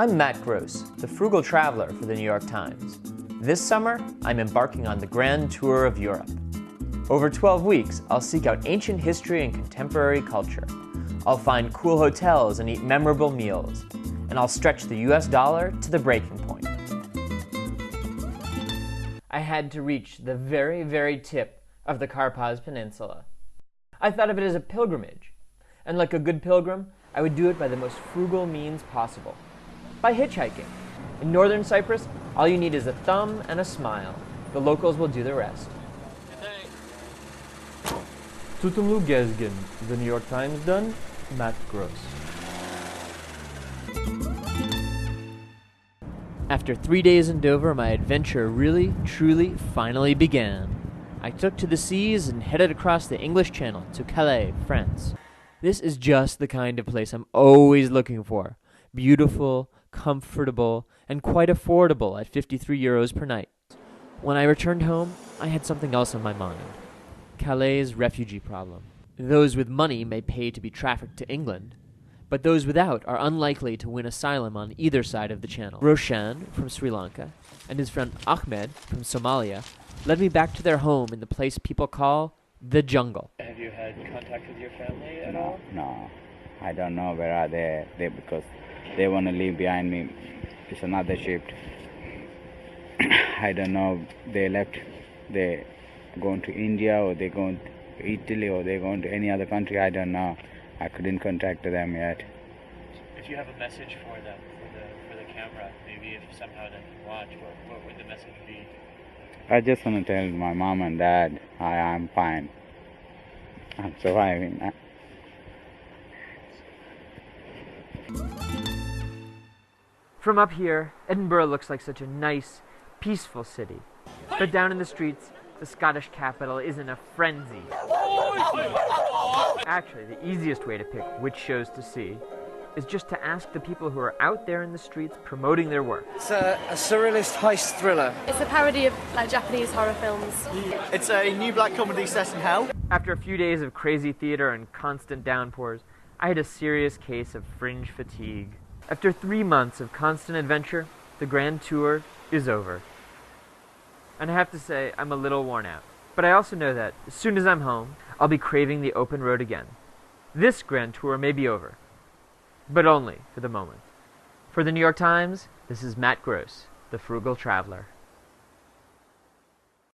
I'm Matt Gross, the Frugal Traveler for the New York Times. This summer, I'm embarking on the Grand Tour of Europe. Over 12 weeks, I'll seek out ancient history and contemporary culture. I'll find cool hotels and eat memorable meals. And I'll stretch the US dollar to the breaking point. I had to reach the very, very tip of the Carpathes Peninsula. I thought of it as a pilgrimage. And like a good pilgrim, I would do it by the most frugal means possible. By hitchhiking. In northern Cyprus, all you need is a thumb and a smile. The locals will do the rest. Tutumlu gezgin, The New York Times done, Matt Gross. After 3 days in Dover, my adventure really, truly, finally began. I took to the seas and headed across the English Channel to Calais, France. This is just the kind of place I'm always looking for. Beautiful, comfortable, and quite affordable at 53 euros per night. When I returned home, I had something else on my mind. Calais' refugee problem. Those with money may pay to be trafficked to England, but those without are unlikely to win asylum on either side of the channel. Roshan from Sri Lanka and his friend Ahmed from Somalia led me back to their home in the place people call the jungle. Have you had contact with your family at all? No, I don't know where are they because they want to leave behind me. It's another ship. I don't know. They left. They going to India or they going to Italy or they going to any other country. I don't know. I couldn't contact them yet. If you have a message for them, for the camera, maybe if somehow they can watch, what would the message be? I just want to tell my mom and dad I'm fine. I'm surviving. From up here, Edinburgh looks like such a nice, peaceful city. But down in the streets, the Scottish capital is in a frenzy. Actually, the easiest way to pick which shows to see is just to ask the people who are out there in the streets promoting their work. It's a surrealist heist thriller. It's a parody of Japanese horror films. It's a new black comedy set in hell. After a few days of crazy theater and constant downpours, I had a serious case of fringe fatigue. After 3 months of constant adventure, the Grand Tour is over. And I have to say, I'm a little worn out. But I also know that, as soon as I'm home, I'll be craving the open road again. This Grand Tour may be over, but only for the moment. For the New York Times, this is Matt Gross, the Frugal Traveler.